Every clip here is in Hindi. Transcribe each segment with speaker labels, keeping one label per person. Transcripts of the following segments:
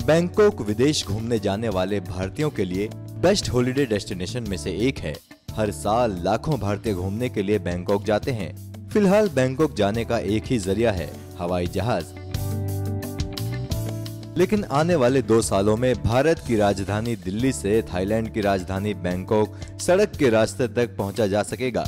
Speaker 1: बैंकॉक विदेश घूमने जाने वाले भारतीयों के लिए बेस्ट हॉलिडे डेस्टिनेशन में से एक है। हर साल लाखों भारतीय घूमने के लिए बैंकॉक जाते हैं। फिलहाल बैंकॉक जाने का एक ही जरिया है, हवाई जहाज। लेकिन आने वाले 2 सालों में भारत की राजधानी दिल्ली से थाईलैंड की राजधानी बैंकॉक सड़क के रास्ते तक पहुंचा जा सकेगा।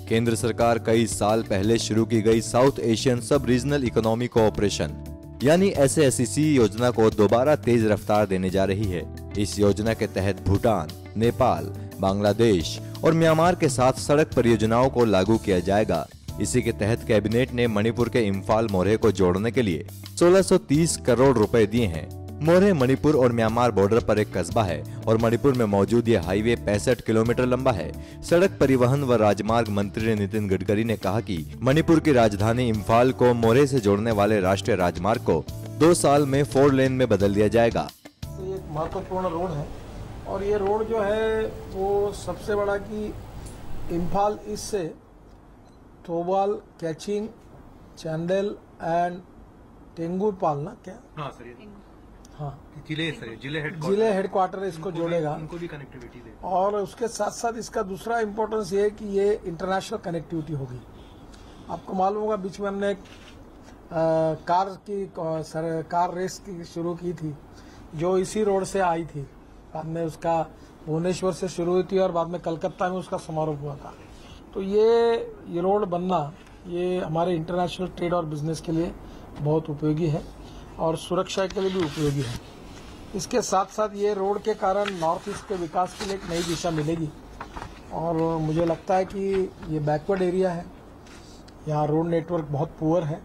Speaker 1: केंद्र सरकार कई साल पहले शुरू की गई साउथ एशियन सब रीजनल इकोनॉमी कोऑपरेशन यानी SASEC योजना को दोबारा तेज रफ्तार देने जा रही है। इस योजना के तहत भूटान, नेपाल, बांग्लादेश और म्यांमार के साथ सड़क परियोजनाओं को लागू किया जाएगा। इसी के तहत कैबिनेट ने मणिपुर के इम्फाल मोरहे को जोड़ने के लिए 1630 करोड़ रुपए दिए हैं। मोरहे मणिपुर और म्यांमार बॉर्डर पर एक कस्बा है और मणिपुर में मौजूद ये हाईवे 65 किलोमीटर लंबा है। सड़क परिवहन व राजमार्ग मंत्री नितिन गडकरी ने कहा कि मणिपुर की राजधानी इम्फाल को मोरहे से जोड़ने वाले राष्ट्रीय राजमार्ग को 2 साल में 4 लेन में बदल दिया जाएगा।
Speaker 2: ये एक महत्वपूर्ण रोड है और ये रोड जो है वो सबसे बड़ा कि इम्फाल ईस्ट से थोबाल, कैचिंग, चैंडेल एंड टेंगुपाल ना क्या? हाँ सर, हाँ जिले हेडक्वार्टर इसको जोड़ेगा, उनको भी कनेक्टिविटी दे। और उसके साथ साथ इसका दूसरा इम्पोर्टेंस ये है कि ये इंटरनेशनल कनेक्टिविटी होगी। आपको मालूम होगा बीच में हमने कार रेस की शुरू की थी जो इसी रोड से आई थी। बाद में उसका भुवनेश्वर से शुरू हुई थी और बाद में कलकत्ता में उसका समारोह हुआ था। तो ये रोड बनना ये हमारे इंटरनेशनल ट्रेड और बिजनेस के लिए बहुत उपयोगी है और सुरक्षा के लिए भी उपयोगी है। इसके साथ साथ ये रोड के कारण नॉर्थ ईस्ट के विकास के लिए एक नई दिशा मिलेगी और मुझे लगता है कि ये बैकवर्ड एरिया है, यहाँ रोड नेटवर्क बहुत पुअर है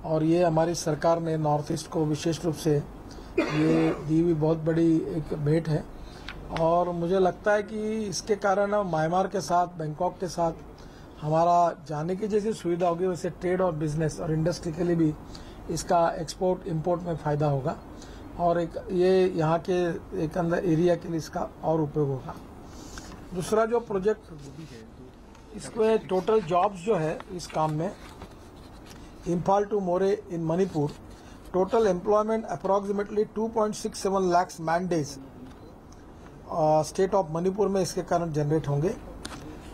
Speaker 2: और ये हमारी सरकार ने नॉर्थ ईस्ट को विशेष रूप से ये दी हुई बहुत बड़ी एक भेंट है। और मुझे लगता है कि इसके कारण म्यांमार के साथ, बैंकॉक के साथ हमारा जाने की जैसी सुविधा होगी, वैसे ट्रेड और बिजनेस और इंडस्ट्री के लिए भी इसका एक्सपोर्ट इंपोर्ट में फायदा होगा और एक ये यहाँ के एक अंदर एरिया के लिए इसका और उपयोग होगा। दूसरा जो प्रोजेक्ट इसमें टोटल जॉब्स जो है इस काम में Imphal to Moreh in Manipur total employment approximately 2.67 lakh man days state of Manipur में इसके कारण जनरेट होंगे।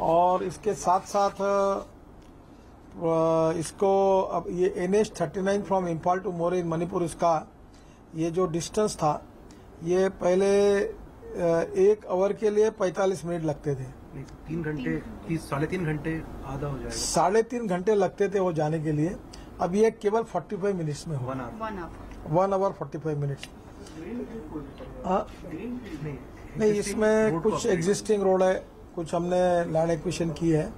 Speaker 2: और इसके साथ साथ इसको अब ये NH39 from Imphal to Moreh in Manipur, इसका ये जो डिस्टेंस था ये पहले 1 आवर के लिए 45 मिनट लगते थे,
Speaker 3: 3 घंटे 3.5 घंटे आधा हो जाएगा,
Speaker 2: 3.5 घंटे लगते थे वो जाने के लिए। अब ये केवल 45 मिनट्स में होगा, 1 आवर 45 मिनट्स। नहीं, इसमें कुछ एग्जिस्टिंग रोड है, कुछ हमने लैंड एक्विजिशन की है,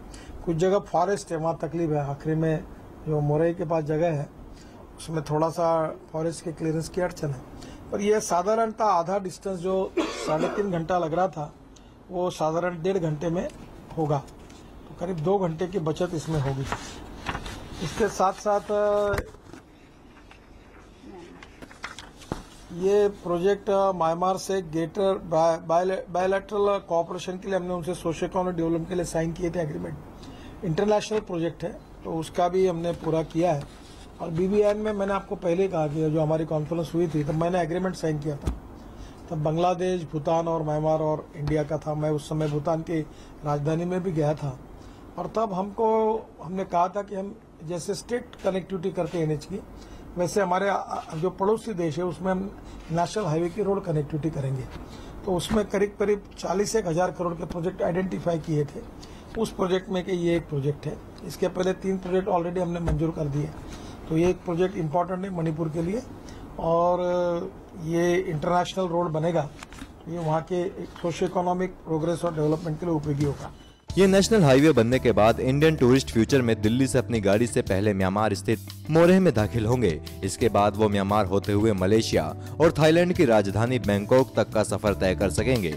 Speaker 2: कुछ जगह फॉरेस्ट है, वहाँ तकलीफ है। आखिरी में जो मोरई के पास जगह है उसमें थोड़ा सा फॉरेस्ट के क्लियरेंस की अड़चन है, पर यह साधारणतः आधा डिस्टेंस जो 3.5 घंटा लग रहा था वो साधारण 1.5 घंटे में होगा, तो करीब 2 घंटे की बचत इसमें होगी। इसके साथ साथ ये प्रोजेक्ट म्यांमार से ग्रेटर बायलैटरल कोऑपरेशन के लिए हमने उनसे सोशल इकोनॉमिक डेवलपमेंट के लिए साइन किए थे एग्रीमेंट। इंटरनेशनल प्रोजेक्ट है तो उसका भी हमने पूरा किया है। और BBN में मैंने आपको पहले कहा कि जो हमारी कॉन्फ्रेंस हुई थी तब मैंने एग्रीमेंट साइन किया था, तब बांग्लादेश, भूटान और म्यांमार और इंडिया का था। मैं उस समय भूटान की राजधानी में भी गया था और तब हमने कहा था कि हम जैसे स्टेट कनेक्टिविटी करते हैं NH की, वैसे हमारे जो पड़ोसी देश है उसमें हम नेशनल हाईवे की रोड कनेक्टिविटी करेंगे। तो उसमें करीब 40-1,000 करोड़ के प्रोजेक्ट आइडेंटिफाई किए थे। उस प्रोजेक्ट में कि ये एक प्रोजेक्ट है। इसके पहले 3 प्रोजेक्ट ऑलरेडी हमने मंजूर कर दिए, तो ये एक प्रोजेक्ट इम्पोर्टेंट है मणिपुर के लिए और ये इंटरनेशनल रोड बनेगा, ये वहाँ के सोशो इकोनॉमिक प्रोग्रेस और डेवलपमेंट के लिए उपयोगी होगा।
Speaker 1: ये नेशनल हाईवे बनने के बाद इंडियन टूरिस्ट फ्यूचर में दिल्ली से अपनी गाड़ी से पहले म्यांमार स्थित मोरहे में दाखिल होंगे। इसके बाद वो म्यांमार होते हुए मलेशिया और थाईलैंड की राजधानी बैंकॉक तक का सफर तय कर सकेंगे।